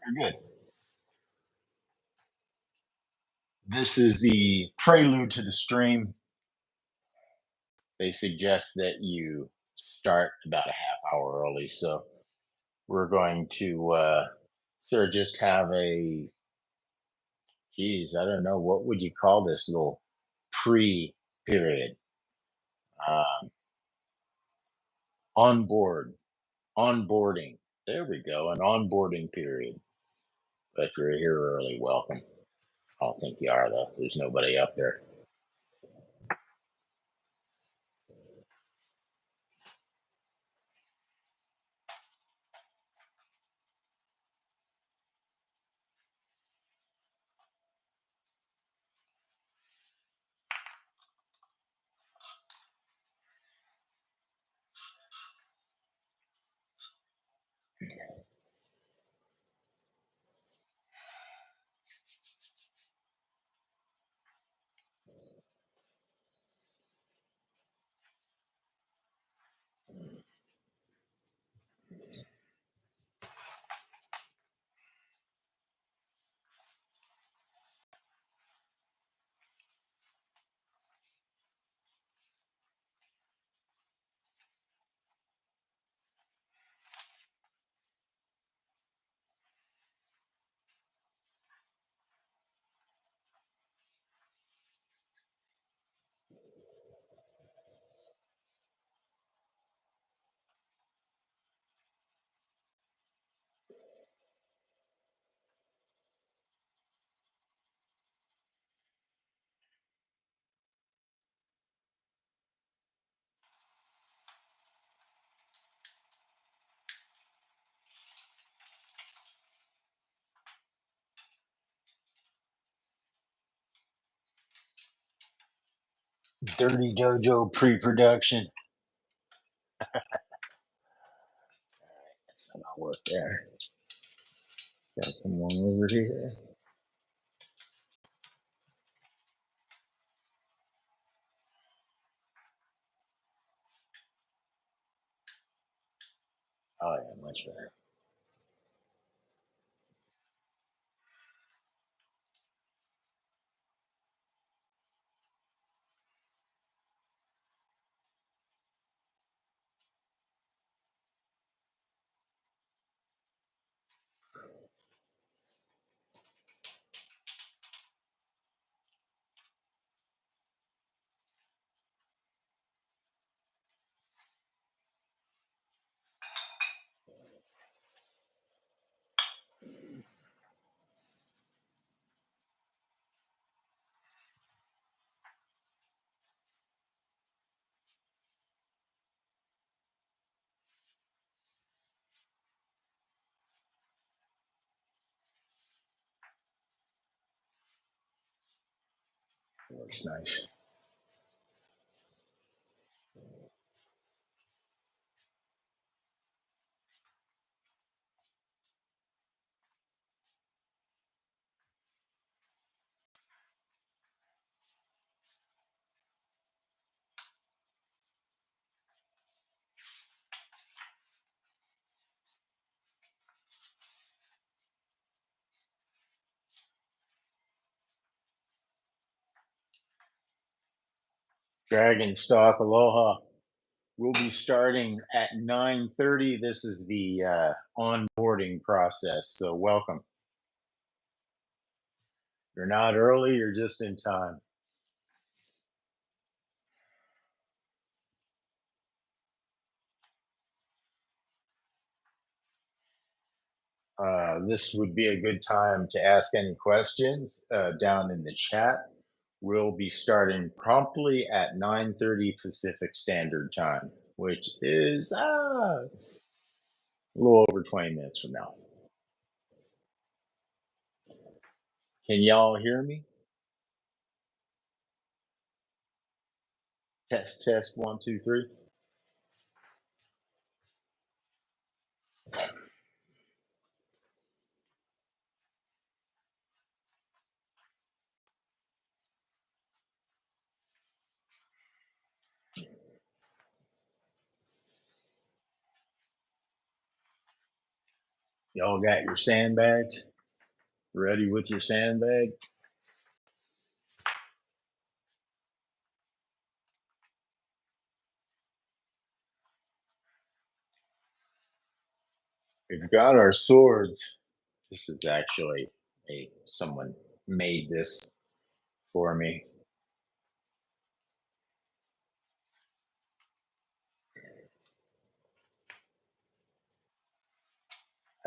You're good. This is the prelude to the stream. They suggest that you start about a half hour early. So we're going to sort of just have I don't know, what would you call this little pre period? Um, onboarding. There we go, an onboarding period. But if you're here early, welcome. I don't think you are, though. There's nobody up there. Dirty Dojo pre-production. That's not work there. Got someone over here. Oh yeah, much better. Looks nice. Dragon Stalk Aloha. We'll be starting at 9:30. This is the onboarding process. So welcome. You're not early. You're just in time. This would be a good time to ask any questions down in the chat. We'll be starting promptly at 9:30 Pacific Standard Time, which is a little over 20 minutes from now. Can y'all hear me? Test, test, one, two, three. Y'all got your sandbags? Ready with your sandbag? We've got our swords. This is actually someone made this for me.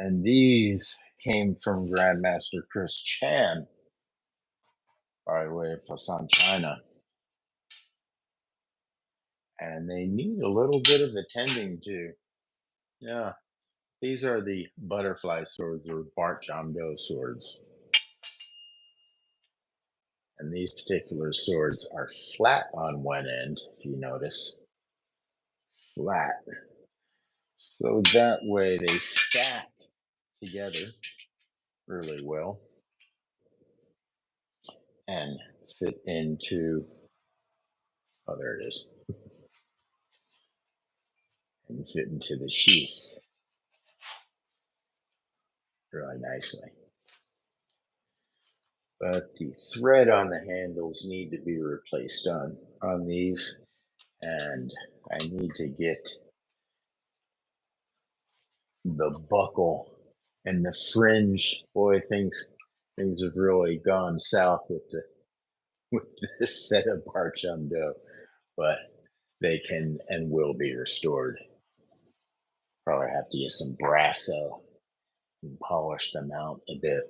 And these came from Grandmaster Chris Chan by way of Fusan, China. And they need a little bit of attending to. Yeah, these are the butterfly swords or Bart Jamdo swords. And these particular swords are flat on one end, if you notice. Flat. So that way they stack together really well and fit into, oh, there it is, and fit into the sheath really nicely. But the thread on the handles need to be replaced on these, and I need to get the buckle and the fringe. Boy, things have really gone south with this set of Barchando, but they can and will be restored. Probably have to use some brasso and polish them out a bit.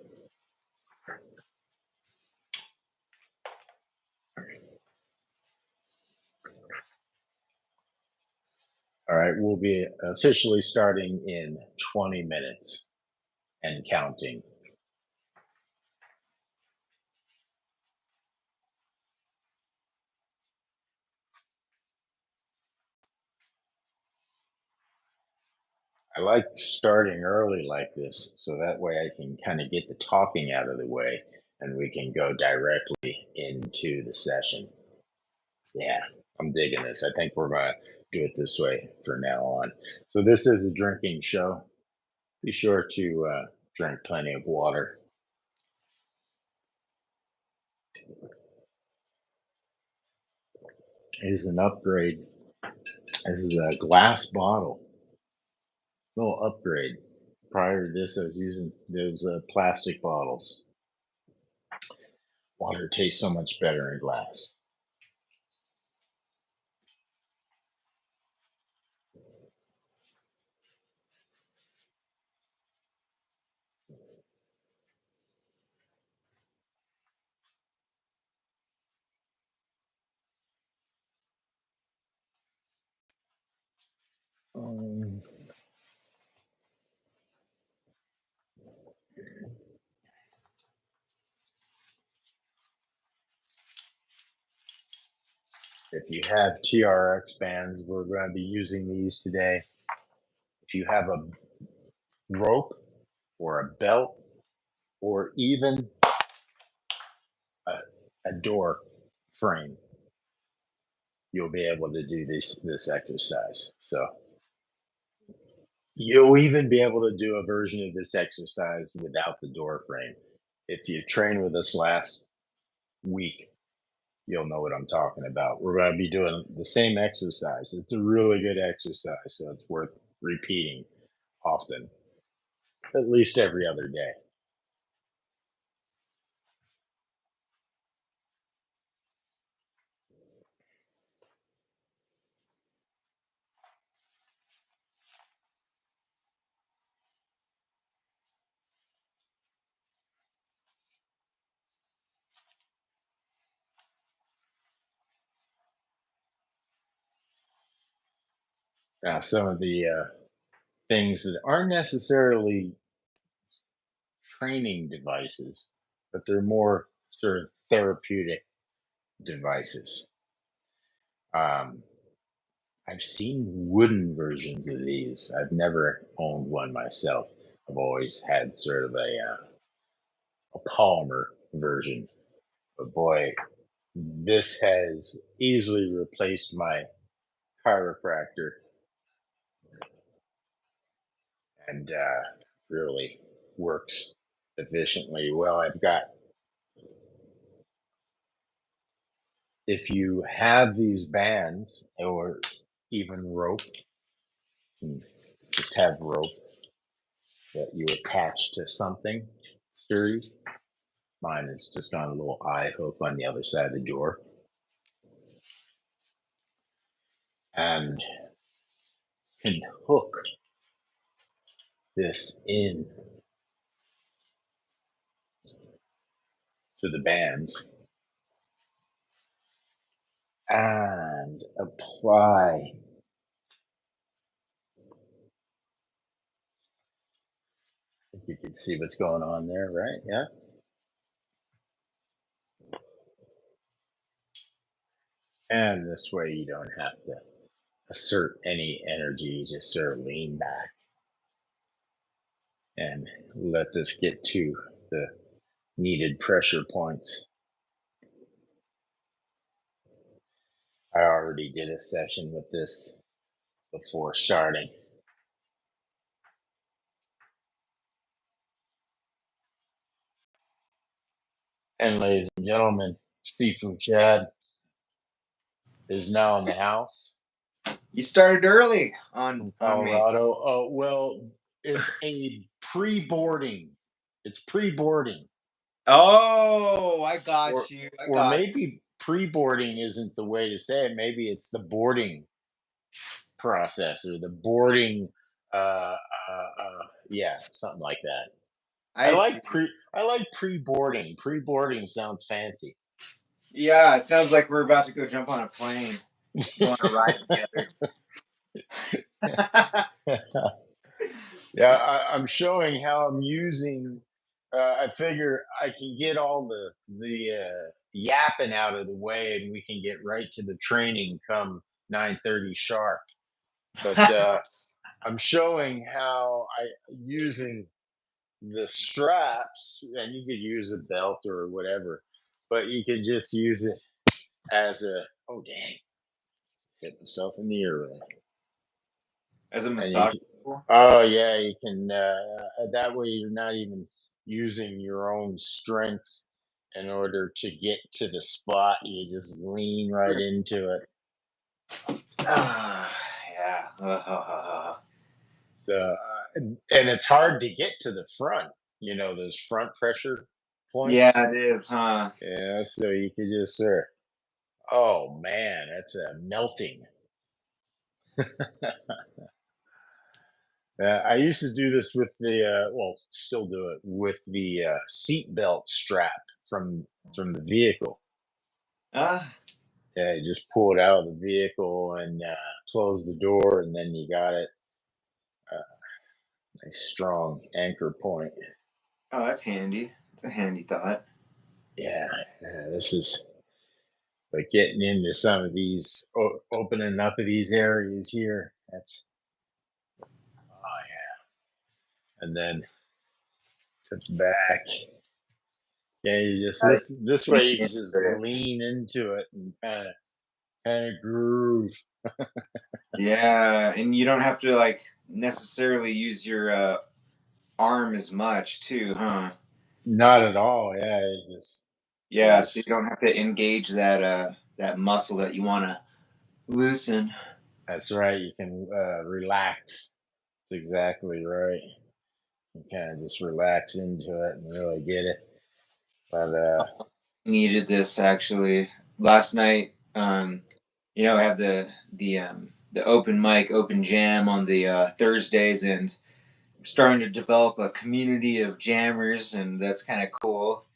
All right, we'll be officially starting in 20 minutes and counting. I like starting early like this so that way I can kind of get the talking out of the way and we can go directly into the session. Yeah, I'm digging this. I think we're going to do it this way from now on. So, this is a drinking show. Be sure to drink plenty of water. Is an upgrade. This is a glass bottle. Little upgrade. Prior to this, I was using those plastic bottles. Water tastes so much better in glass. Um, if you have TRX bands, we're going to be using these today. If you have a rope or a belt or even a, a door frame, you'll be able to do this exercise. So you'll even be able to do a version of this exercise without the door frame. If you train with us last week, you'll know what I'm talking about. We're going to be doing the same exercise. It's a really good exercise, so it's worth repeating often, at least every other day. Now, some of the things that aren't necessarily training devices, but they're more sort of therapeutic devices. Um, I've seen wooden versions of these. I've never owned one myself. I've always had sort of a polymer version. But boy, this has easily replaced my chiropractor. And really works efficiently. Well, I've got, if you have these bands or even rope, you just have rope that you attach to something sturdy. Mine is just on a little eye hook on the other side of the door. And can hook this in to the bands and apply. I think you can see what's going on there, right? Yeah. And this way you don't have to assert any energy, just sort of lean back and let this get to the needed pressure points. I already did a session with this before starting. And ladies and gentlemen, Sifu Chad is now in the house You started early from on me. Colorado. Oh, well, it's a pre-boarding. It's pre-boarding. Oh, I got Or you. I or got maybe pre-boarding isn't the way to say it. Maybe it's the boarding process or the boarding yeah, something like that. I I see. like pre-boarding. Pre-boarding sounds fancy. Yeah, it sounds like we're about to go jump on a plane, go on a ride together. Yeah, I'm showing how I'm using. I figure I can get all the yapping out of the way, and we can get right to the training come 9:30 sharp. But I'm showing how I using the straps, and you could use a belt or whatever, but you could just use it as a, oh dang, hit myself in the ear with it. As a And you massage can, tool. oh yeah, you can that way you're not even using your own strength in order to get to the spot. You just lean right into it. Ah, yeah. So and it's hard to get to the front, those front pressure points. Yeah, it is, huh? Yeah, so you could just sort of, oh man, that's a melting. I used to do this with the well, still do it with the seat belt strap from the vehicle. Ah, Yeah, you just pull it out of the vehicle and close the door, and then you got it. Nice strong anchor point. oh, that's handy. It's a handy thought. Yeah, this is but getting into some of these, opening up of these areas here. That's, oh yeah, and then to the back. Yeah, you just Got it. this way you can just lean into it and kind of groove. Yeah, and you don't have to like necessarily use your arm as much too, huh? Not at all. Yeah, you Yeah, so you just don't have to engage that muscle that you want to loosen. that's right. You can relax. That's exactly right. You kind of just relax into it and really get it. But Needed this actually last night. I have the open mic, open jam on the Thursdays, and I'm starting to develop a community of jammers, and that's kind of cool.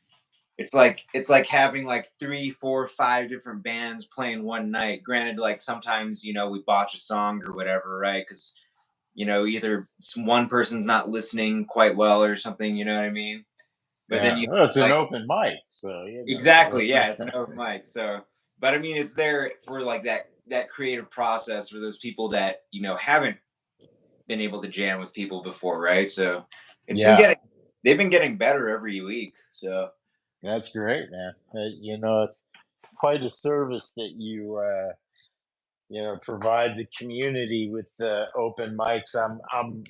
It's like having like three, four, five different bands playing one night. Granted, like sometimes we botch a song or whatever, right? Because either one person's not listening quite well or something. You know what I mean? But then yeah, you well, it's an like open mic, so exactly, yeah, it's an open mic. So, but I mean, it's there for like that creative process for those people that haven't been able to jam with people before, right? So, it's been yeah, getting they've been getting better every week. So. that's great, man. It's quite a service that you provide the community with the open mics. I'm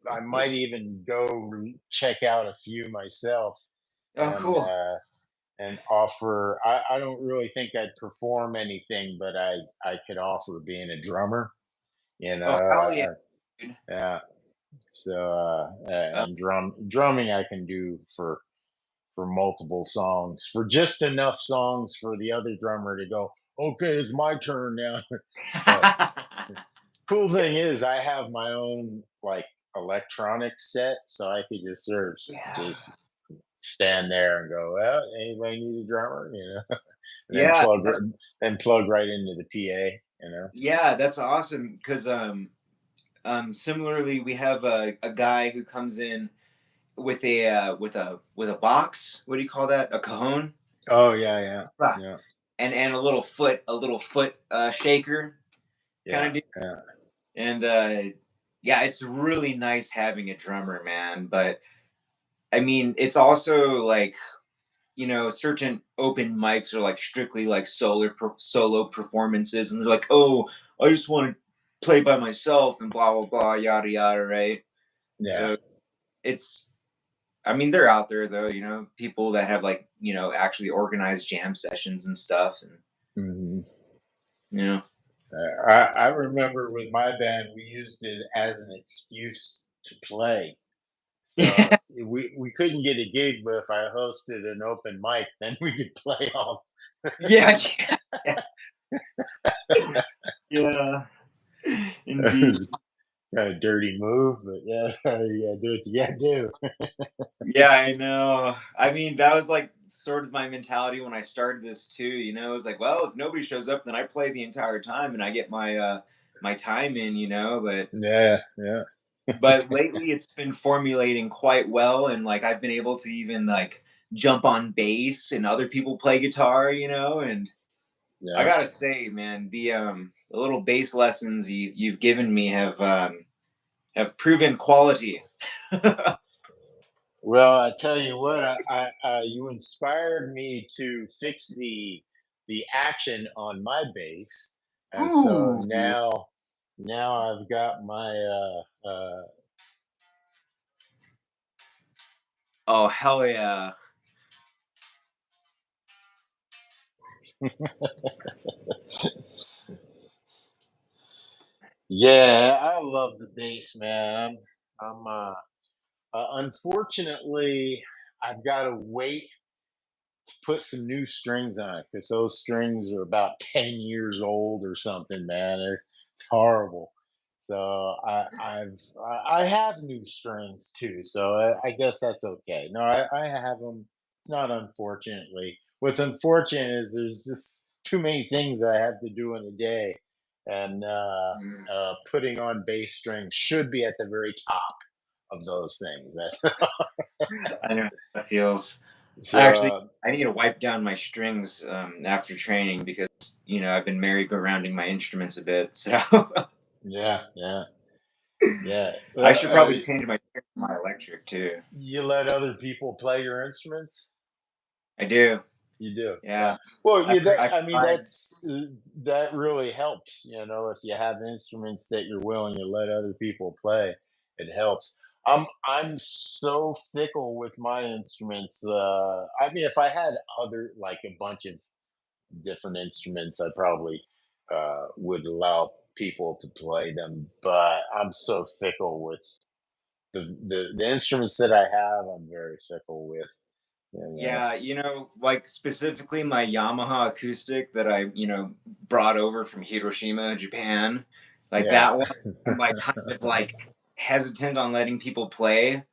I might even go check out a few myself Oh, and cool. offer. I don't really think I'd perform anything, but I could offer being a drummer. You know, Oh, hell yeah, dude. yeah. So Uh, and drumming I can do for multiple songs, for just enough songs for the other drummer to go, okay, it's my turn now. But cool thing is I have my own like electronic set, so I could just sort of yeah. just stand there and go, well, anybody need a drummer, and then Yeah. plug right into the PA. Yeah, that's awesome. Because similarly, we have a guy who comes in with a box. What do you call that? A cajon. Oh yeah, yeah, Ah. yeah, And a little foot shaker kind yeah, of deal. yeah, And yeah, it's really nice having a drummer, man. But I mean, it's also like, certain open mics are like strictly like solo performances, and they're like, oh, I just want to play by myself and blah blah blah, yada yada, right? yeah. So it's, I mean, they're out there though, people that have like, actually organized jam sessions and stuff, and Mhm. you know, I remember with my band, we used it as an excuse to play. So we couldn't get a gig, but if I hosted an open mic, then we could play all. yeah, yeah, yeah, It indeed. was kind of dirty move, but yeah, you gotta do what you gotta do. Yeah, I know. I mean, that was like sort of my mentality when I started this too. It was like, well, if nobody shows up, then I play the entire time and I get my time in. But Yeah, yeah, lately it's been formulating quite well, and like I've been able to even like jump on bass and other people play guitar. And I yeah. gotta say, man, the little bass lessons you've given me have proven quality. Well, I tell you what, you inspired me to fix the action on my bass, and so Ooh. now I've got my Oh, hell yeah. yeah, I love the bass, man. I'm unfortunately I've got to wait to put some new strings on it because those strings are about 10 years old or something, man. It's horrible. So I have new strings too, so I guess that's okay. No, I have them. It's not unfortunately. What's unfortunate is there's just too many things I have to do in a day, and putting on bass strings should be at the very top of those things. That's I know how that feels. so. Actually, I need to wipe down my strings after training because I've been merry-go-rounding my instruments a bit. So Yeah, yeah, yeah. I should probably change my electric too. You let other people play your instruments? I do. You do, yeah. Yeah. Well, I that I I mean, tried. that really helps. If you have instruments that you're willing to let other people play, it helps. I'm so fickle with my instruments. I mean, if I had other like a bunch of different instruments, I probably would allow people to play them. But I'm so fickle with the instruments that I have. I'm very fickle with. You know. Yeah, like specifically my Yamaha acoustic that I brought over from Hiroshima, Japan. Like Yeah. that one, I'm like kind of like hesitant on letting people play.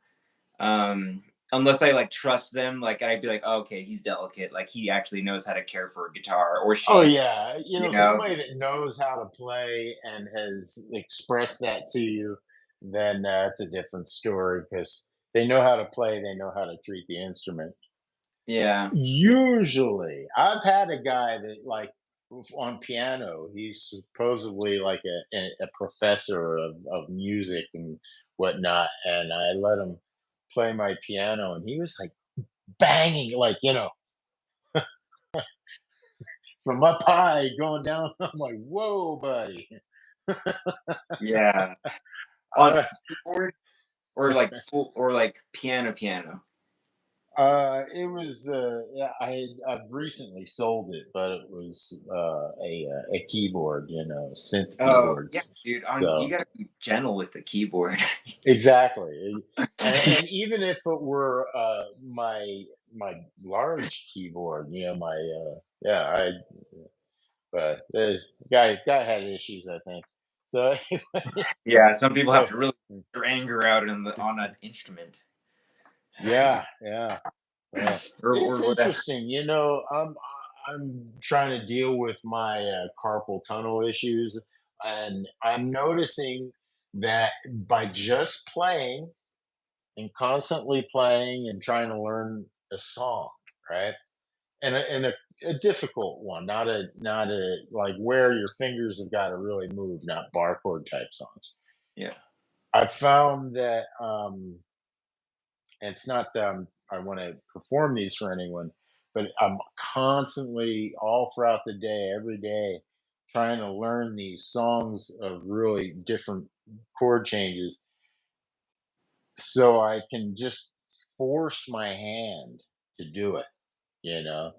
Um, unless I like trust them, like I'd be like, oh, okay, he's delicate, like he actually knows how to care for a guitar, or Oh she, yeah, you know. somebody that knows how to play and has expressed that to you, then it's a different story because they know how to play, they know how to treat the instrument. Yeah, Usually, I've had a guy that on piano. He's supposedly like a professor of music and whatnot, and I let him play my piano, and he was like banging, like from up high going down. I'm like, whoa, buddy. yeah. On Uh, keyboard. or like full, or like piano piano? It was yeah, I've recently sold it, but it was a keyboard, synth Oh yeah, keyboards. dude. On you So gotta be gentle with the keyboard. exactly, and even if it were my large keyboard, my yeah, but the guy had issues, I think. So anyway, Yeah, some people have so to really get their anger out in the on an instrument yeah, yeah. Yeah, it's or whatever. interesting. I'm trying to deal with my carpal tunnel issues, and I'm noticing that by just playing and constantly playing and trying to learn a song, right? And a difficult one, not a like where your fingers have got to really move, not barcode type songs. Yeah, I found that and it's not that I want to perform these for anyone, but I'm constantly, all throughout the day, every day, trying to learn these songs of really different chord changes so I can just force my hand to do it, you know?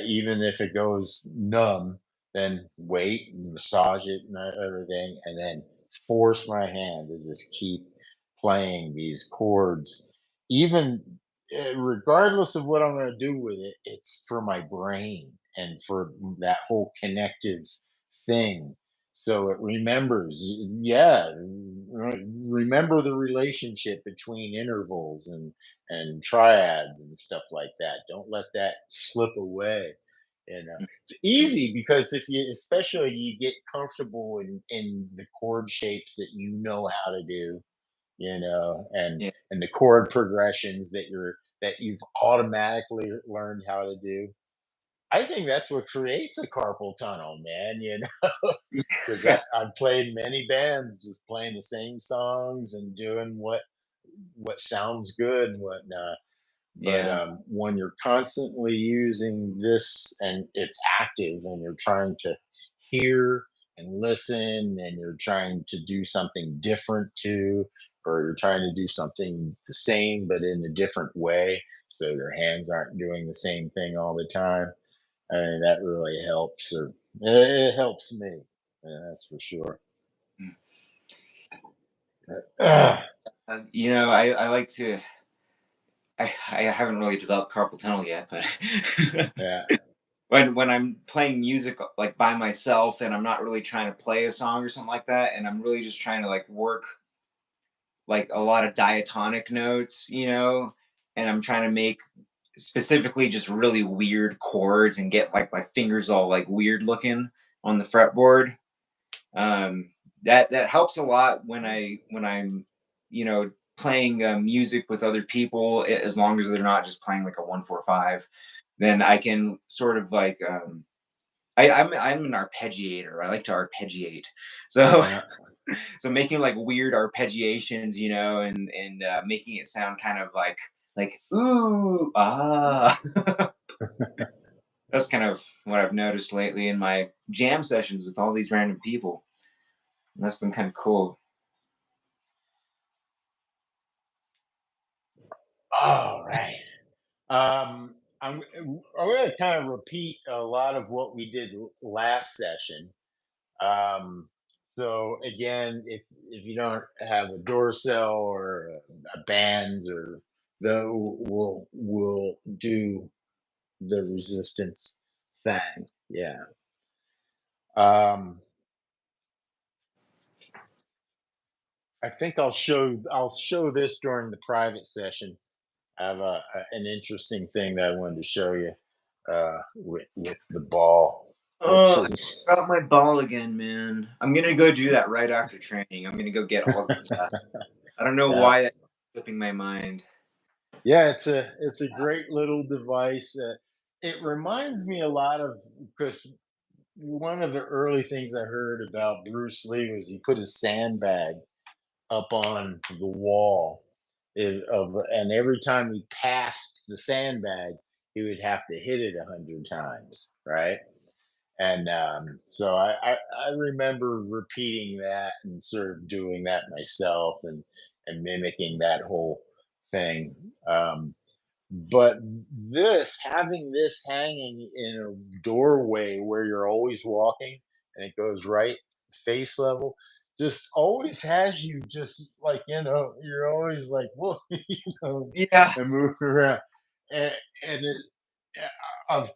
Even if it goes numb, then wait and massage it and everything, and then force my hand to just keep playing these chords. Even regardless of what I'm going to do with it, it's for my brain and for that whole connective thing. So it remembers, yeah, remember the relationship between intervals and triads and stuff like that. Don't let that slip away. It's easy because if you, especially you get comfortable in the chord shapes that you know how to do, and yeah, and the chord progressions that you've automatically learned how to do. I think that's what creates a carpal tunnel, man. Because yeah, I've played many bands just playing the same songs and doing what sounds good and whatnot. But yeah, when you're constantly using this and it's active and you're trying to hear and listen and you're trying to do something different too, or you're trying to do something the same but in a different way, so your hands aren't doing the same thing all the time. I mean, that really helps, or it helps me. Yeah, that's for sure. Mm. Yeah. I like to. I haven't really developed carpal tunnel yet, but Yeah. when I'm playing music like by myself and I'm not really trying to play a song or something like that, and I'm really just trying to like work like a lot of diatonic notes, and I'm trying to make specifically just really weird chords and get like my fingers all like weird looking on the fretboard. That helps a lot when I'm playing music with other people, as long as they're not just playing like a 145. Then I can sort of like I'm an arpeggiator. I like to arpeggiate. So Yeah. so making like weird arpeggiations, and making it sound kind of like ooh ah. That's kind of what I've noticed lately in my jam sessions with all these random people. And that's been kind of cool. All right. I'm going to kind of repeat a lot of what we did last session. Um, so again, if you don't have a door cell or a bands or the we'll do the resistance thing. Yeah. Um, I think I'll show this during the private session. I have an interesting thing that I wanted to show you with the ball, which Oh, is I got my ball again, man. I'm gonna go do that right after training. I'm gonna go get all of the. I don't know yeah, why that's slipping my mind. yeah. It's a great little device. It reminds me a lot of, because one of the early things I heard about Bruce Lee was he put his sandbag up on the wall and every time he passed the sandbag, he would have to hit it 100 times, right? And so I remember repeating that and sort of doing that myself, and mimicking that whole thing. But having this hanging in a doorway where you're always walking and it goes right face level, just always has you just like, you're always like, whoa, Yeah. and moving around. And, and it, I've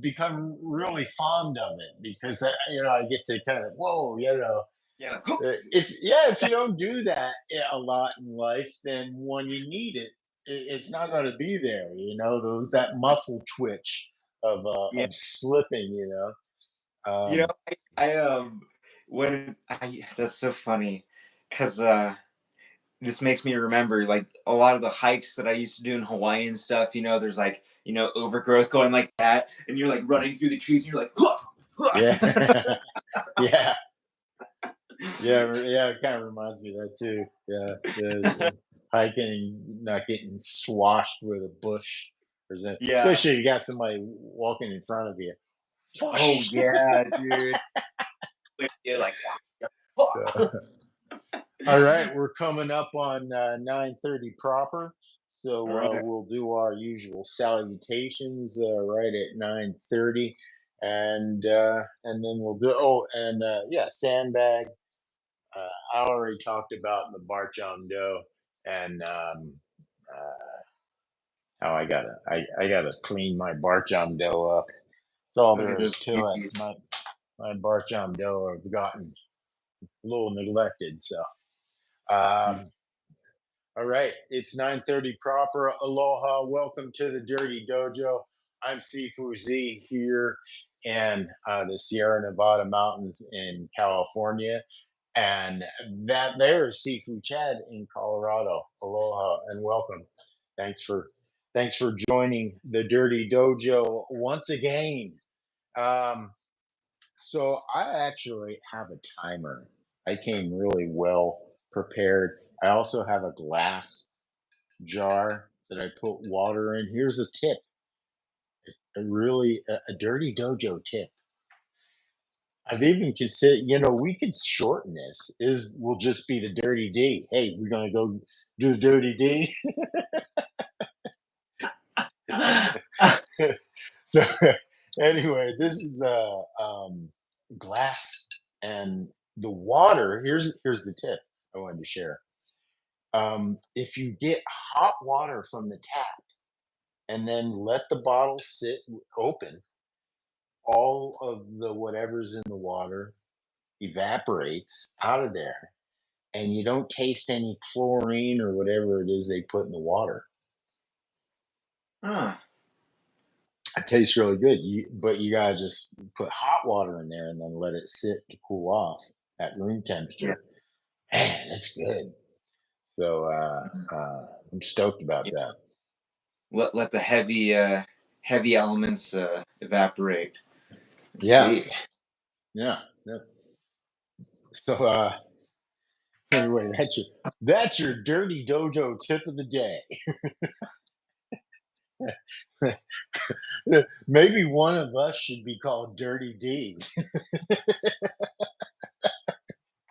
become really fond of it because I get to kind of whoa, Yeah. if you don't do that a lot in life, then when you need it, it's not going to be there. Those that muscle twitch Yeah. of slipping. You know, Um, I when I that's so funny because this makes me remember like a lot of the hikes that I used to do in Hawaii and stuff. There's like overgrowth going like that, and you're like running through the trees, and you're like, "Huh, yeah, huh." yeah, yeah. It kind of reminds me of that too. Yeah, the hiking, not getting swashed with a bush, Yeah. especially if you got somebody walking in front of you. Oh Whoosh! yeah, dude. You're like, "Fuck." All right, we're coming up on 9:30 proper, All so right. we'll do our usual salutations right at 9:30, and then we'll do. Oh, and yeah, sandbag. I already talked about the barcham dough and how I gotta clean my barcham dough up. That's all Look at there those is to it. beauties. My barcham dough have gotten a little neglected, so. Mm. Um, All right, it's 9:30 proper. Aloha, welcome to the Dirty Dojo. I'm Sifu Z here in the Sierra Nevada mountains in California, and that there is Sifu Chad in Colorado. Aloha and welcome. Thanks for thanks for joining the Dirty Dojo once again. Um, so I actually have a timer. I came really well prepared. I also have a glass jar that I put water in. Here's a tip, a dirty dojo tip. I've even considered, we could shorten this. Is Will just be the dirty D. Hey, we're gonna go do the dirty D. So anyway, this is glass and the water. Here's the tip I wanted to share. If you get hot water from the tap and then let the bottle sit open, all of the whatever's in the water evaporates out of there and you don't taste any chlorine or whatever it is they put in the water. Huh. It tastes really good. But you gotta just put hot water in there and then let it sit to cool off at room Yeah. temperature. Man, it's good. So I'm stoked about Yeah. that. Let the heavy elements evaporate. Let's Yeah, see. yeah, yeah. So anyway, that's your dirty dojo tip of the day. Maybe one of us should be called Dirty D.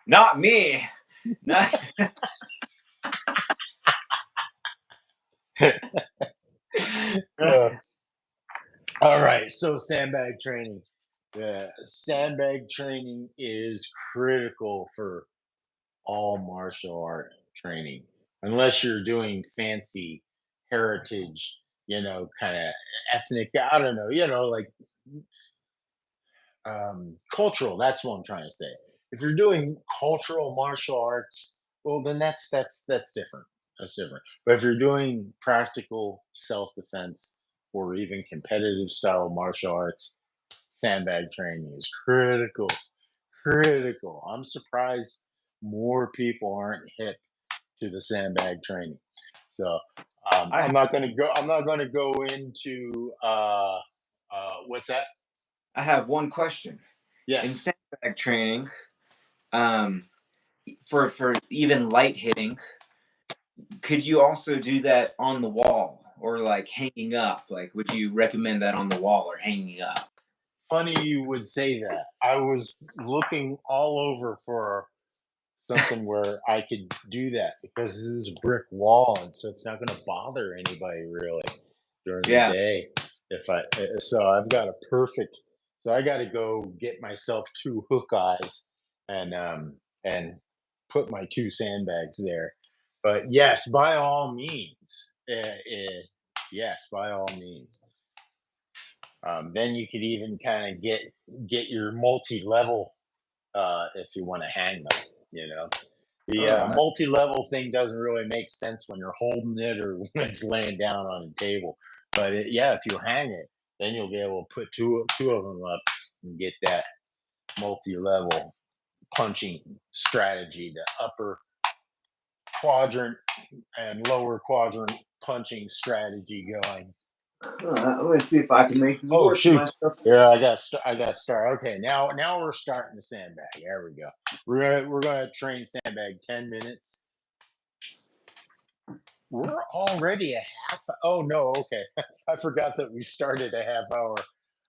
Not me. Not. Uh, all right, so sandbag training. Sandbag training is critical for all martial art training, unless you're doing fancy heritage, kind of ethnic. I don't know, like cultural. That's what I'm trying to say. If you're doing cultural martial arts, well, then that's different. That's different. But if you're doing practical self defense or even competitive style martial arts, sandbag training is critical. Critical. I'm surprised more people aren't hip to the sandbag training. So I I'm not going to go. I'm not going to go into what's that? I have one question. In Yes. sandbag training, um, for even light hitting, could you also do that on the wall or like hanging up? Like, would you recommend that on the wall or hanging up? Funny you would say that. I was looking all over for something where I could do that because this is a brick wall, and so it's not going to bother anybody really during the Yeah. day. If I so I've got a perfect. So I got to go get myself two hook eyes and put my two sandbags there. But yes, by all means, yes, by all means. Then you could even kind of get your multi-level if you want to hang them. You know, the All right. multi-level thing doesn't really make sense when you're holding it or when it's laying down on a table. But yeah, if you hang it, then you'll be able to put two of them up and get that multi-level punching strategy, the upper quadrant and lower quadrant punching strategy going. Let's see if I can make this Oh work for shoot! myself. Yeah, I got to start. Okay, now we're starting the sandbag. There we go. We're gonna train sandbag 10 minutes. We're already a half. Oh no, okay. I forgot that we started a half hour.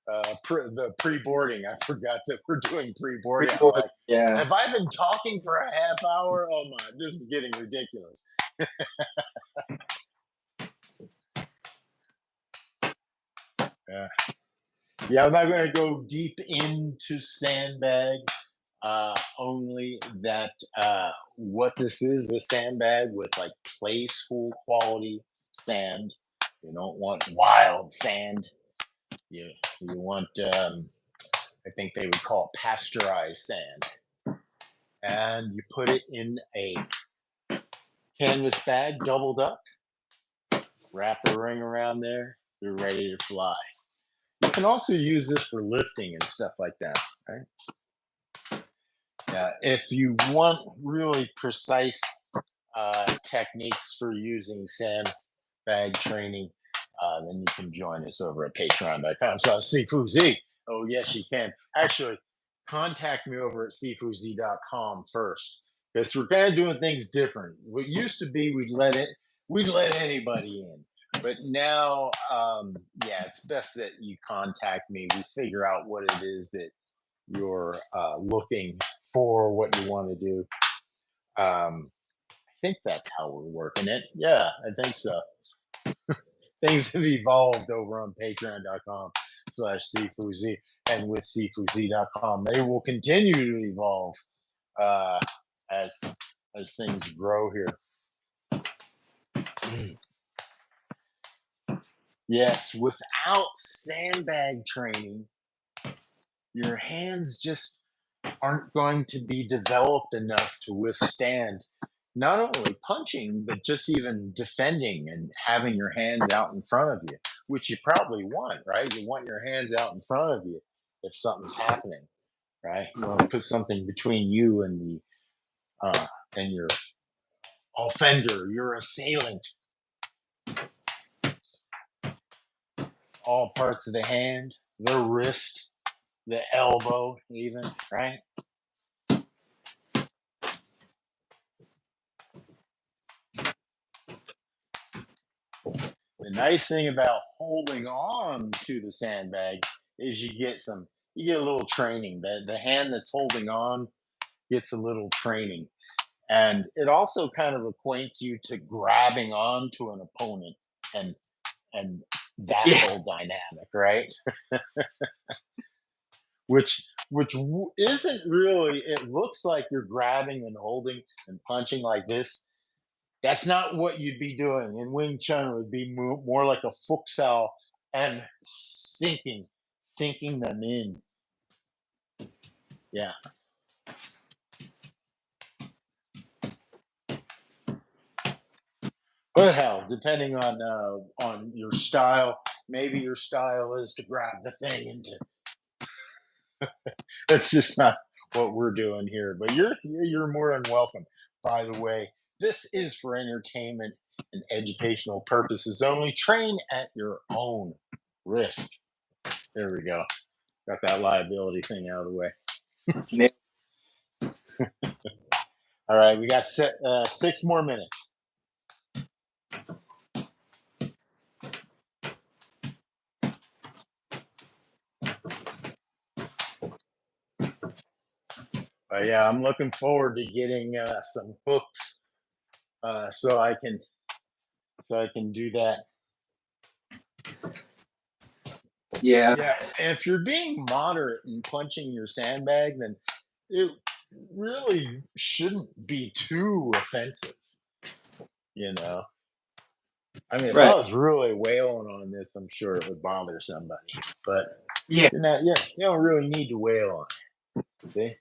The pre-boarding. I forgot that we're doing pre-boarding. I'm Record. like, Yeah. have I been talking for a half hour? Oh my, this is getting ridiculous. Yeah, yeah. I'm not going to go deep into sandbag. Only that what this is a sandbag with like play school quality sand. You don't want wild sand. You want I think they would call it pasteurized sand, and you put it in a canvas bag, doubled up, wrap a ring around there. You're ready to fly. You can also use this for lifting and stuff like that, right? If you want really precise techniques for using sandbag training, then you can join us over at patreon.com. So Sifu Z. Oh, yes, you can. Actually, contact me over at sifuz.com first because we're kind of doing things different. What used to be we'd let anybody in. But now, yeah, it's best that you contact me. We figure out what it is that you're looking for, what you want to do. I think that's how we're working it. Yeah, I think so. Things have evolved over on patreon.com/CFUZ and with CFUZ.com. They will continue to evolve uh, as as things grow here. Yes, without sandbag training, your hands just aren't going to be developed enough to withstand not only punching, but just even defending and having your hands out in front of you, which you probably want, right? You want your hands out in front of you if something's happening, right? You want to put something between you and your offender, your assailant. All parts of the hand, the wrist, the elbow, even, right? The nice thing about holding on to the sandbag is you get a little training. The hand that's holding on gets a little training. And it also kind of acquaints you to grabbing onto an opponent and and that Yeah. whole dynamic, right? Which isn't really. It looks like you're grabbing and holding and punching like this. That's not what you'd be doing. In Wing Chun, it would be more like a futsal and sinking them in. Yeah. But hell, depending on your style, maybe your style is to grab the thing into. That's just not what we're doing here. But you're more than welcome. By the way, this is for entertainment and educational purposes only. Train at your own risk. There we go. Got that liability thing out of the way. All right, we got 6 more minutes. Yeah, I'm looking forward to getting some hooks so I can do that. Yeah, Yeah, if you're being moderate and punching your sandbag, then it really shouldn't be too offensive, you know. I mean, if I right. was really wailing on this, I'm sure it would bother somebody. But Yeah, you don't really need to wail on it. See?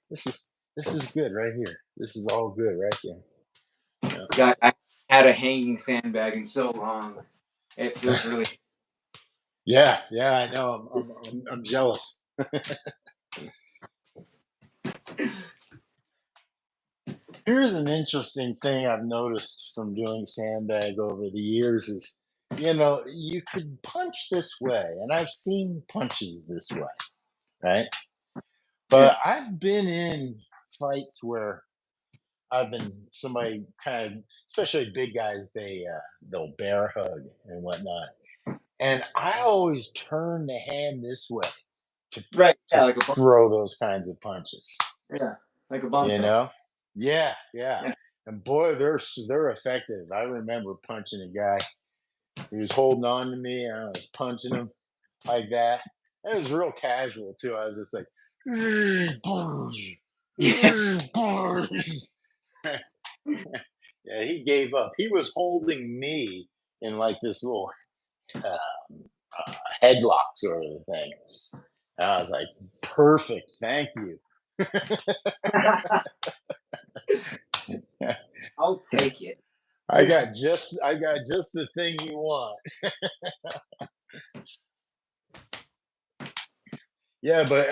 This is good right here. This is all good right here. got I had a hanging sandbag in so long. It feels really Yeah, I know. I'm jealous. Here's an interesting thing I've noticed from doing sandbag over the years is, you could punch this way, and I've seen punches this way, right? yeah. But I've been in fights where I've been somebody kind of, especially big guys, they'll bear hug and whatnot, and I always turn the hand this way to Right. to Yeah, like a throw those kinds of punches. yeah, like a You bonzo. know? Yeah. Yeah. And boy, they're effective. I remember punching a guy. He was holding on to me, and I was punching him like that. It was real casual too. I was just like, Yeah. yeah. He gave up. He was holding me in like this little headlock sort of thing. And I was like, perfect, thank you. I'll take it. I got just the thing you want. Yeah, but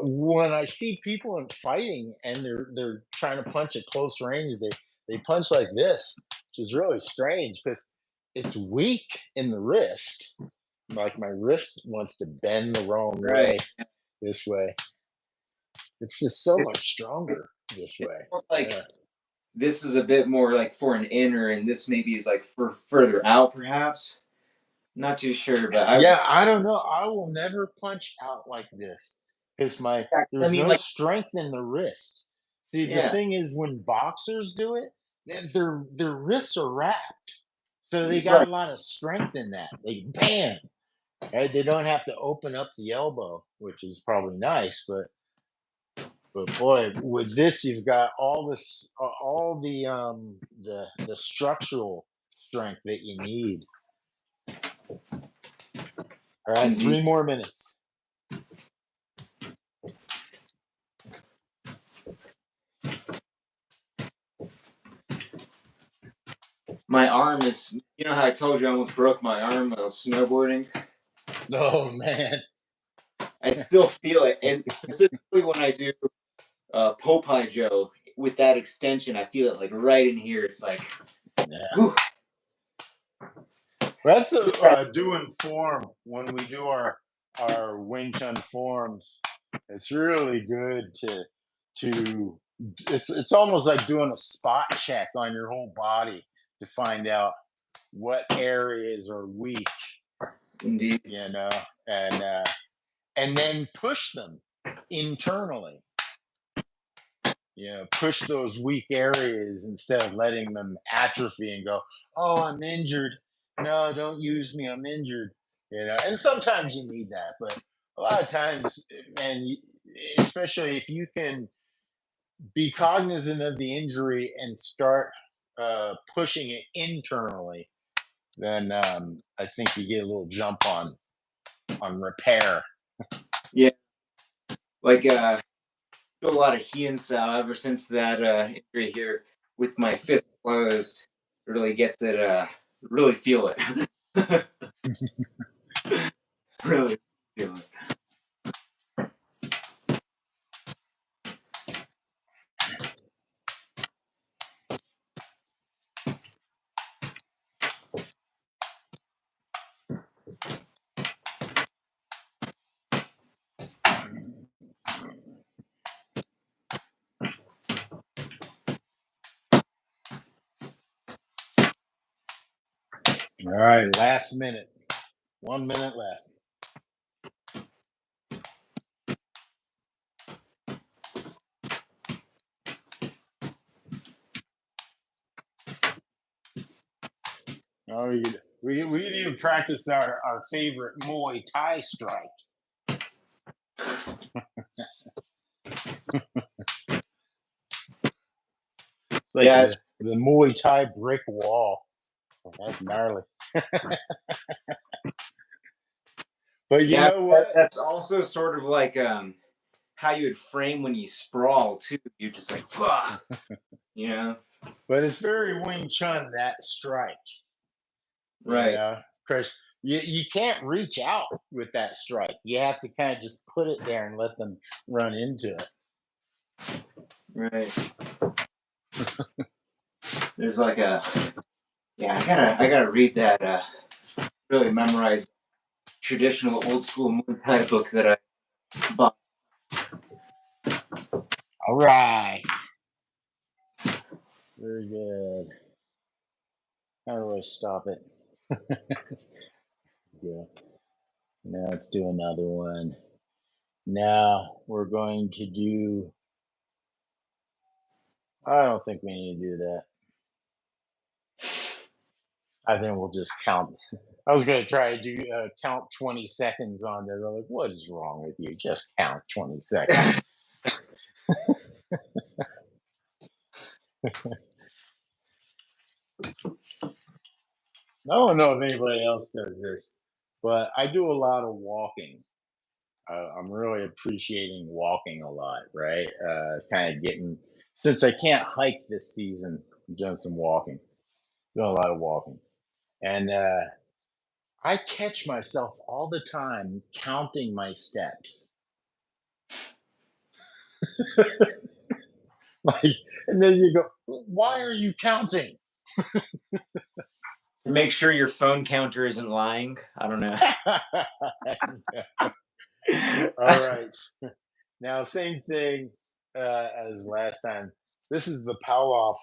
when I see people in fighting and they're trying to punch at close range, they punch like this, which is really strange because it's weak in the wrist. Like my wrist wants to bend the wrong way Right. this way. It's just so It's, much stronger this it's way. almost Yeah. like this is a bit more like for an inner, and this maybe is like for further out, perhaps. Not too sure, but Yeah, I don't know. I will never punch out like this because I there's mean, no like, strength in the wrist. See, the yeah, thing is, when boxers do it, their wrists are wrapped, so they got right. a lot of strength in that. They bam, right? They don't have to open up the elbow, which is probably nice, but boy, with this, you've got all the structural strength that you need. All right, Indeed. 3 more minutes. My arm is, you know how I told you I almost broke my arm when I was snowboarding? Oh man. I still feel it. And specifically when I do Popeye Joe with that extension, I feel it like right in here. It's like, Yeah. whew, That's so doing form when we do our Wing Chun forms. It's really good to it's almost like doing a spot check on your whole body to find out what areas are weak, indeed. you know, and uh, and then push them internally. Push those weak areas instead of letting them atrophy and go, oh, I'm injured. No, don't use me. I'm injured. And sometimes you need that, but a lot of times, and especially if you can be cognizant of the injury and start pushing it internally, then I think you get a little jump on repair. Yeah. Like, do a lot of Heian style ever since that injury here with my fist closed. Really gets it, really feel it. Really feel it. All right, last minute. 1 minute left. Oh, we could even practice our favorite Muay Thai strike. It's like Yeah, the Muay Thai brick wall. That's gnarly. But you yeah. know what? That's also sort of like how you would frame when you sprawl too. You're just like, "Fuck," you know? But it's very Wing Chun, that strike. You Right, know, because you can't reach out with that strike. You have to kind of just put it there and let them run into it. right. There's like a yeah. I gotta read that. Really memorize traditional old school Muay Thai book that I bought. All right. Very good. How do I stop it? Yeah. Now let's do another one. Now we're going to do. I don't think we need to do that. I think we'll just count. I was going to try to do count 20 seconds on there. They're like, what is wrong with you? Just count 20 seconds. I don't know if anybody else does this, but I do a lot of walking. I'm really appreciating walking a lot, right? Kind of getting, since I can't hike this season, I'm doing some walking, doing a lot of walking. And I catch myself all the time counting my steps. Like, and then you go, why are you counting? To make sure your phone counter isn't lying. I don't know. All right. Now, same thing as last time. This is the Pavlov,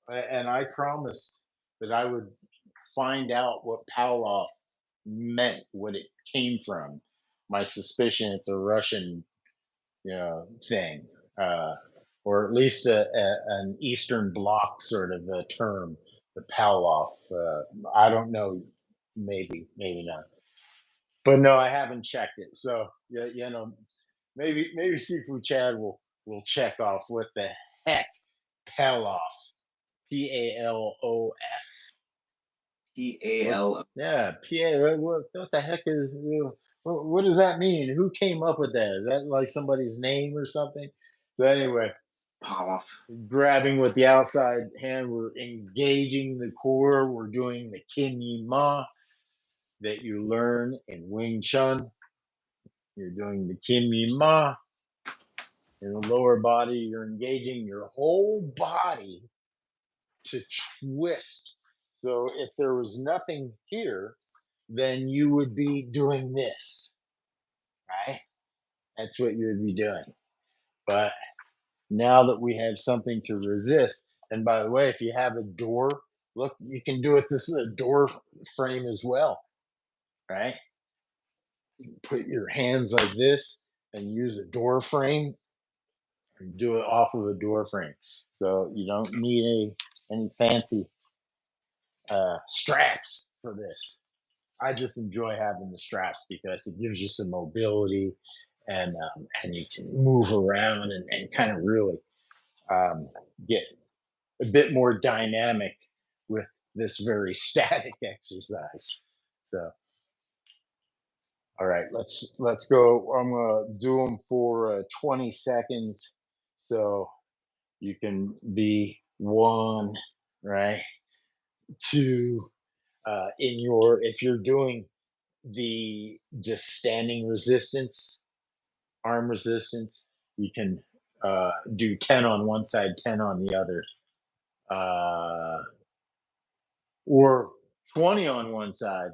and I promised that I would find out what Pavlov meant, what it came from. My suspicion it's a Russian, thing, or at least an Eastern Bloc sort of a term. The Pavlov. I don't know. Maybe not. But no, I haven't checked it. So yeah, maybe Seafood Chad will check off what the heck Paloff, Palof. What? PAL. Yeah, PA. What the heck is? What does that mean? Who came up with that? Is that like somebody's name or something? So anyway, Pavlov. grabbing with the outside hand, we're engaging the core. We're doing the Kim Yi Ma that you learn in Wing Chun. You're doing the Kim Yi Ma in the lower body. You're engaging your whole body to twist. So if there was nothing here, then you would be doing this, right? That's what you would be doing. But now that we have something to resist, and by the way, if you have a door, look, you can do it. This is a door frame as well, right? Put your hands like this and use a door frame and do it off of a door frame. So you don't need any fancy straps for this. I just enjoy having the straps because it gives you some mobility and you can move around and kind of really um, get a bit more dynamic with this very static exercise. So, all right, let's go. I'm gonna do them for 20 seconds, so you can be one, right? Two, in your if you're doing the just standing resistance, arm resistance, you can do 10 on one side, 10 on the other, or 20 on one side,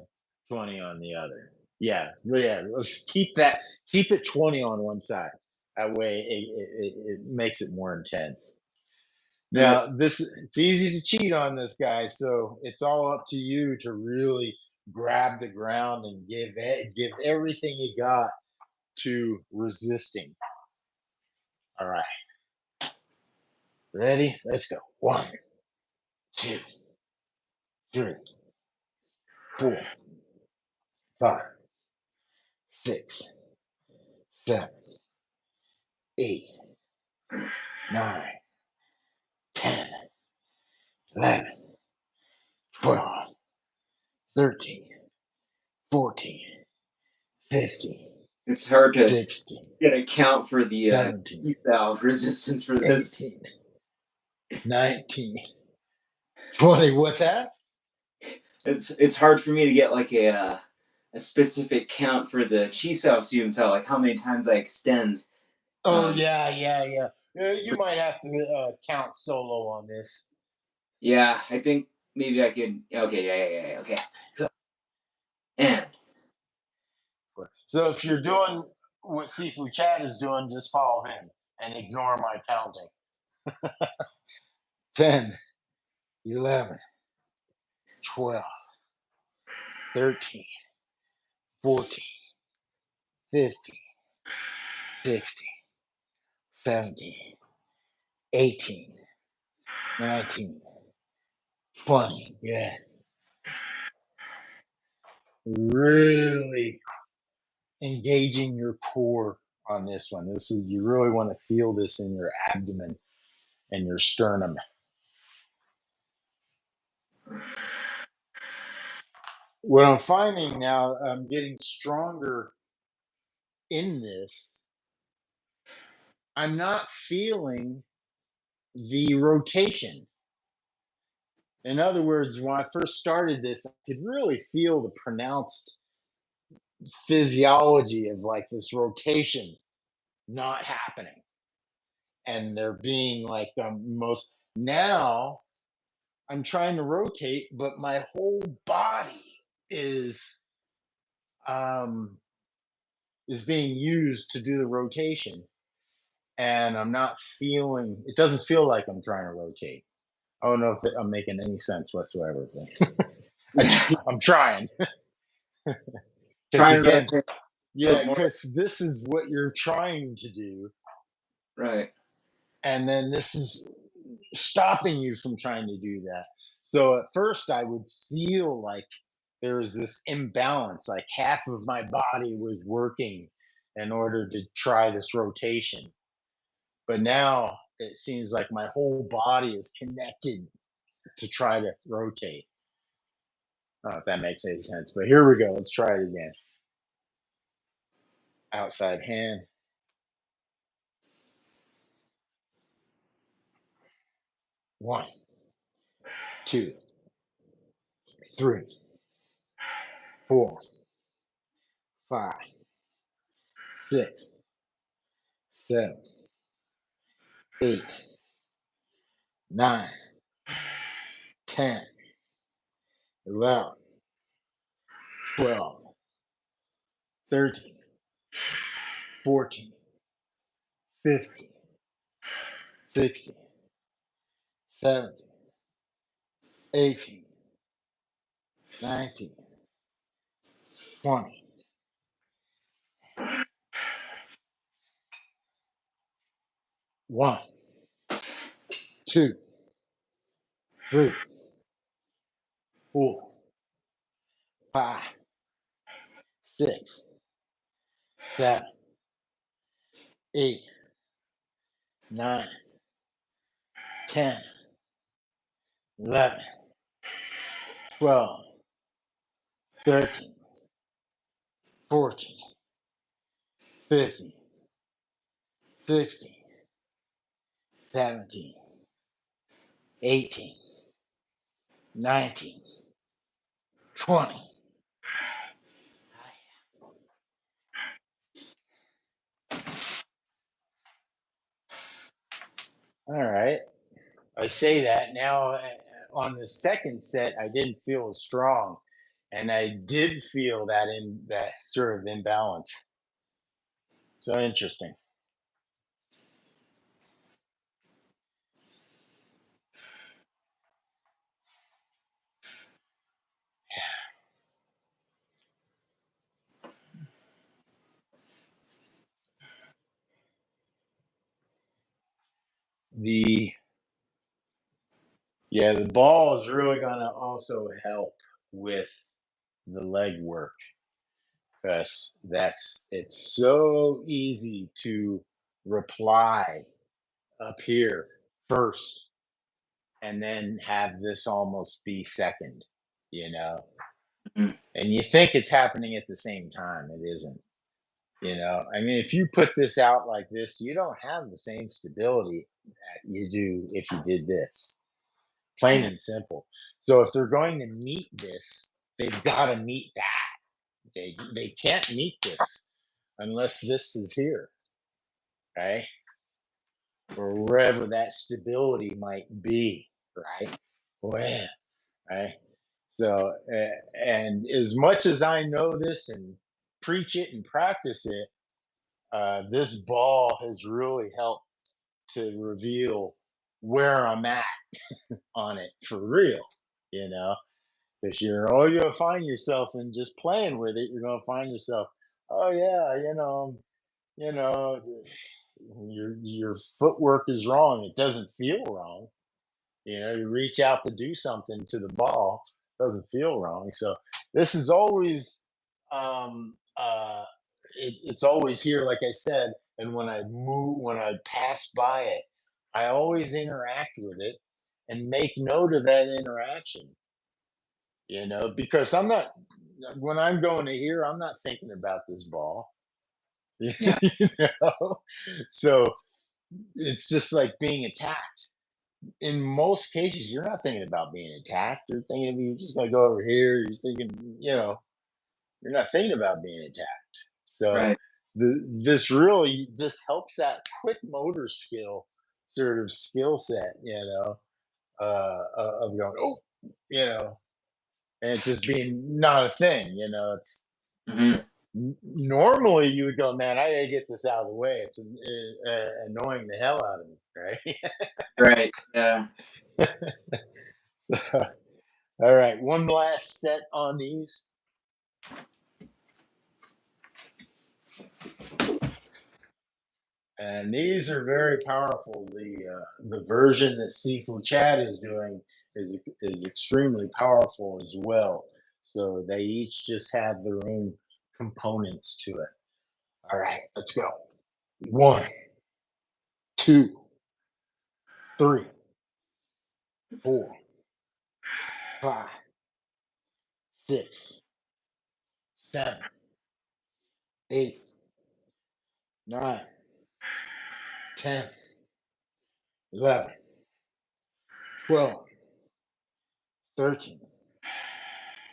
20 on the other. Yeah. Let's keep it 20 on one side. That way, it makes it more intense. Right. Now, this it's easy to cheat on this guy, so it's all up to you to really grab the ground and give everything you got to resisting. All right, ready? Let's go. One, two, three. 4, 5, 6, 7, 8, 9, 10, 11, 12, 13, 14, 15, It's hard to 16, get a count for the 17, T-cell resistance for this. 18, 19, 20. What's that? It's hard for me to get like a specific count for the chi sao sium tell, like how many times I extend. Oh, Um, yeah. You might have to count solo on this. yeah, I think maybe I could. Okay, yeah. Okay, and So if you're doing what Sifu Chat is doing, just follow him and ignore my counting. 10, 11, 12, 13, 14, 15, 16, 17, 18, 19, 20. Yeah. Really engaging your core on this one. This is, you really want to feel this in your abdomen and your sternum. What I'm finding now, I'm getting stronger in this. I'm not feeling the rotation. In other words, when I first started this, I could really feel the pronounced physiology of like this rotation not happening. And there being like the most, now I'm trying to rotate, but my whole body is um is being used to do the rotation. And I'm not feeling, it doesn't feel like I'm trying to rotate. I don't know if I'm making any sense whatsoever. I'm trying. Because trying to again, rotate feels yeah, more because this is what you're trying to do. right. And then this is stopping you from trying to do that. So at first, I would feel like there was this imbalance, like half of my body was working in order to try this rotation. But now it seems like my whole body is connected to try to rotate. I don't know if that makes any sense, but here we go. Let's try it again. Outside hand. 1, 2, 3, 4, 5, 6, 7, 8, 9, 10, 11, 12, 13, 14, 15, 16, 17, 18, 19, 20. 1, 2, 3, 4, 5, 6, 7, 8, 9, 10, 11, 12, 13, 14, 15, 16, 17, 18, 19, 20. All right. I say that now, on the second set, I didn't feel as strong. And I did feel that in that sort of imbalance. So interesting. The Yeah, the ball is really gonna also help with the leg work, because it's so easy to reply up here first and then have this almost be second, you know. Mhm. And you think it's happening at the same time. It isn't. I mean, if you put this out like this, you don't have the same stability that you do if you did this. Plain Yeah. and simple. So if they're going to meet this, they've got to meet that. They can't meet this unless this is here, right? Or wherever that stability might be, right? Well, right? So, and as much as I know this and preach it and practice it, this ball has really helped to reveal where I'm at on it for real, you know, because you're gonna find yourself in just playing with it. You're gonna find yourself, oh yeah, you know, your footwork is wrong. It doesn't feel wrong. You reach out to do something to the ball, doesn't feel wrong. So this is always it's always here, like I said. And when I pass by it, I always interact with it and make note of that interaction. Because I'm not when I'm going to here, I'm not thinking about this ball. you Yeah. know, so it's just like being attacked. In most cases, you're not thinking about being attacked. You're thinking you're just going to go over here. You're thinking, you're not thinking about being attacked. So Right. this really just helps that quick motor sort of skill set, of going, oh, you know, and it just being not a thing. It's Hmm. normally you would go, man, I gotta get this out of the way. It's annoying the hell out of me, right? Right. Yeah. All right, one last set on these. And these are very powerful. The version that Sifu Chat is doing is extremely powerful as well. So they each just have their own components to it. All right, let's go. One, two, three, four, five, six, seven, eight, nine, 10, 11, 12, 13,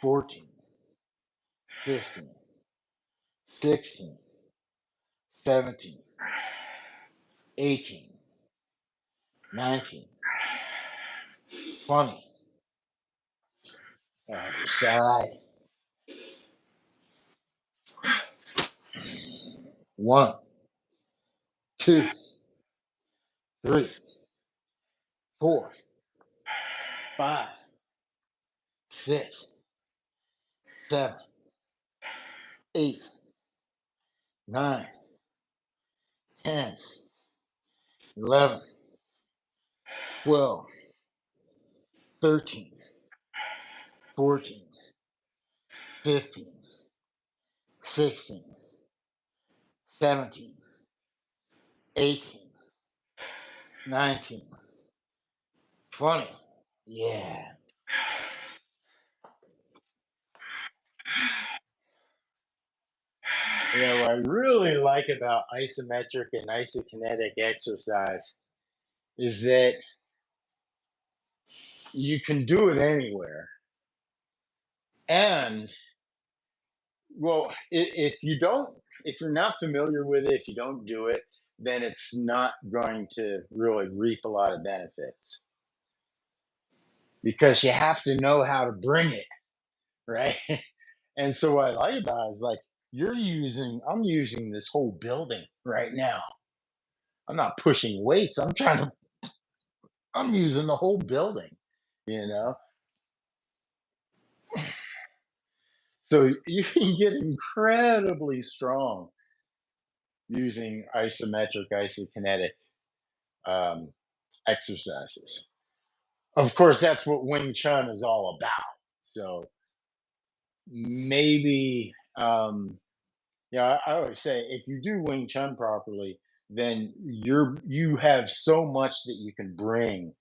14, 15, 16, 17, 18, 19, 20. Other side. One, two, three, four, five, six, seven, eight, nine, 10, 11, 12, 13, 14, 15, 16, 17, 18, 19, 20. Yeah. What I really like about isometric and isokinetic exercise is that you can do it anywhere. And well, if you're not familiar with it, if you don't do it, then it's not going to really reap a lot of benefits because you have to know how to bring it, right? And so what I like about it is like I'm using this whole building right now. I'm not pushing weights. I'm using the whole building, you know? So you can get incredibly strong using isometric, isokinetic um, exercises. Of course, that's what Wing Chun is all about. So maybe I always say if you do Wing Chun properly, then you have so much that you can bring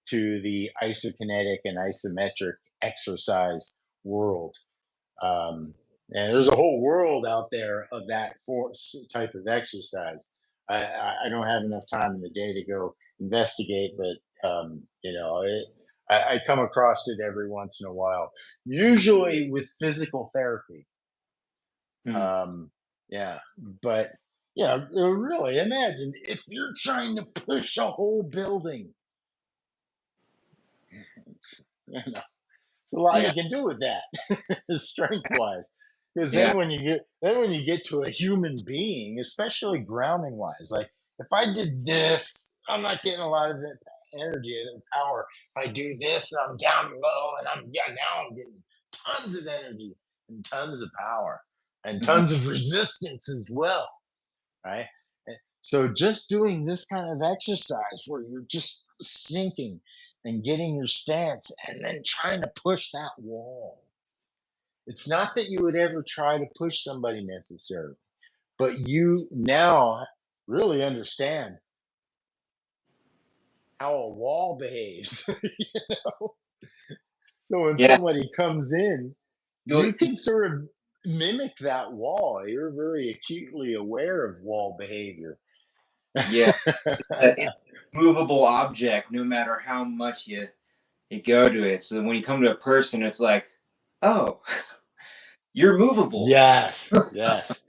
to the isokinetic and isometric exercise world. Um, and there's a whole world out there of that force type of exercise. I don't have enough time in the day to go investigate, but I come across it every once in a while, usually with physical therapy. Mhm. Um, yeah, but really imagine if you're trying to push a whole building. There's a lot Yeah. you can do with that, strength wise. Because Yeah. then when you get to a human being, especially grounding wise, like if I did this, I'm not getting a lot of it, energy and power. If I do this, I'm down low, and now I'm getting tons of energy and tons of power and Mhm. tons of resistance as well, right? So just doing this kind of exercise where you're just sinking and getting your stance and then trying to push that wall. It's not that you would ever try to push somebody necessarily, but you now really understand how a wall behaves. So when Yeah. somebody comes in, You, you can sort of mimic that wall. You're very acutely aware of wall behavior. yeah. It's a movable object, no matter how much you go to it. So when you come to a person, it's like, oh, you're movable. Yes, yes.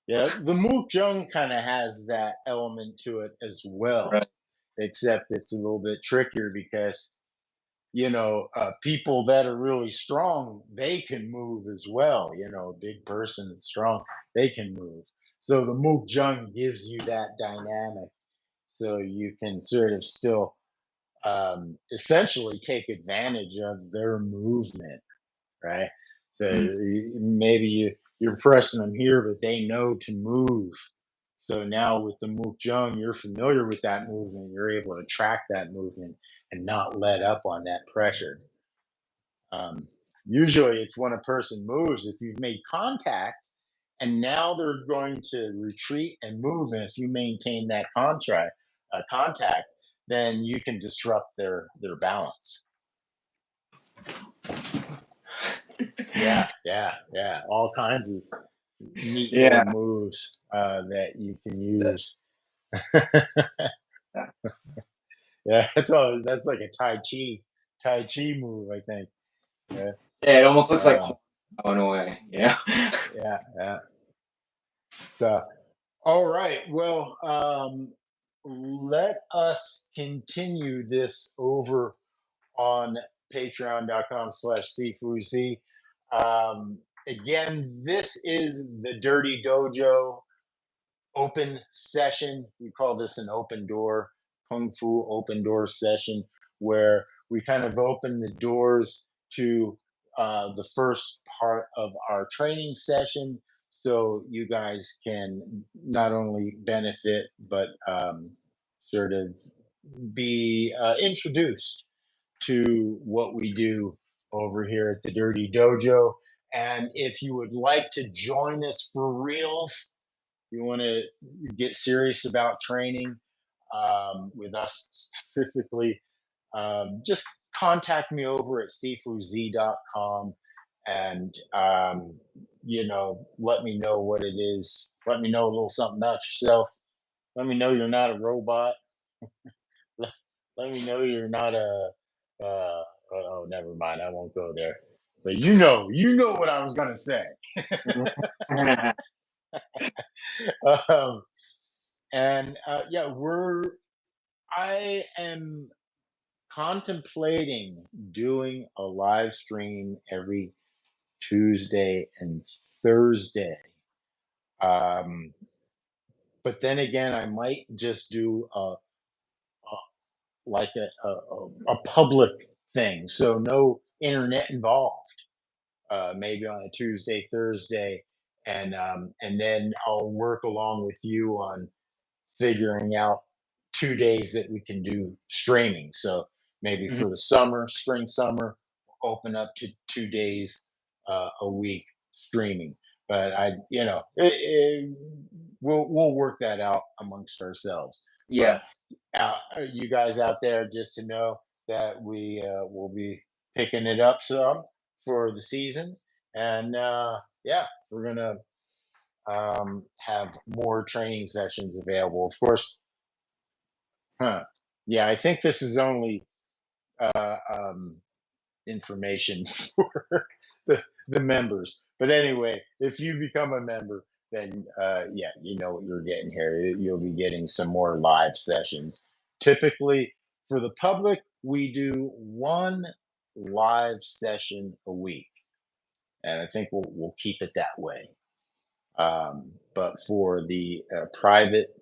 Yeah, the Mook Jung kind of has that element to it as well, Right. except it's a little bit trickier because, people that are really strong, they can move as well. A big person that's strong, they can move. So the Mook Jung gives you that dynamic. So you can sort of still essentially take advantage of their movement, right? So Mhm. maybe you're pressing them here, but they know to move. So now with the Mook Jung, you're familiar with that movement. You're able to track that movement and not let up on that pressure. Usually, it's when a person moves. If you've made contact and now they're going to retreat and move, and if you maintain that contact, then you can disrupt their balance. Yeah, yeah, yeah. All kinds of neat little Yeah. moves that you can That- use. that- Yeah, that's like a Tai Chi move, I think. Yeah, yeah. It almost looks like um, going away. Yeah. yeah, yeah. So, all right. Well, let us continue this over on patreon.com/Sifu Z. Again, this is the Dirty Dojo open session. We call this an open door, Kung Fu open door session, where we kind of open the doors to the first part of our training session. So you guys can not only benefit, but sort of be introduced to what we do over here at the Dirty Dojo. And if you would like to join us for reals, you want to get serious about training with us specifically, just contact me over at sifuz.com and, let me know what it is. Let me know a little something about yourself. Let me know you're not a robot. let, let me know you're not oh, never mind. I won't go there. But you know what I was going to say. um, and yeah, I am contemplating doing a live stream every Tuesday and Thursday. Um, but then again, I might just do like a public thing, so no internet involved. Maybe on a Tuesday, Thursday, and then I'll work along with you on figuring out 2 days that we can do streaming. So maybe Mhm. for the summer, spring, summer, open up to 2 days a week streaming. But we'll work that out amongst ourselves. But Yeah. you guys out there, just to know that we will be picking it up some for the season, and yeah, we're gonna have more training sessions available. Of course, huh? Yeah, I think this is only information for the members. But anyway, if you become a member, then yeah, you know what you're getting here. You'll be getting some more live sessions. Typically, for the public, we do one live session a week, and I think we'll keep it that way. But for the private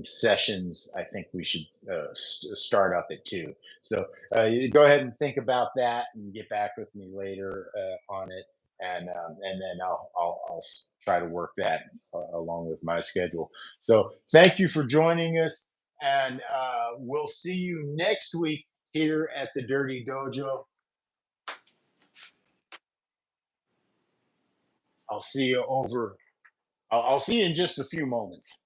sessions, I think we should start up at 2. So you go ahead and think about that and get back with me later on it, and then I'll try to work that along with my schedule. So thank you for joining us, and we'll see you next week here at the Dirty Dojo. I'll see you over. I'll see you in just a few moments.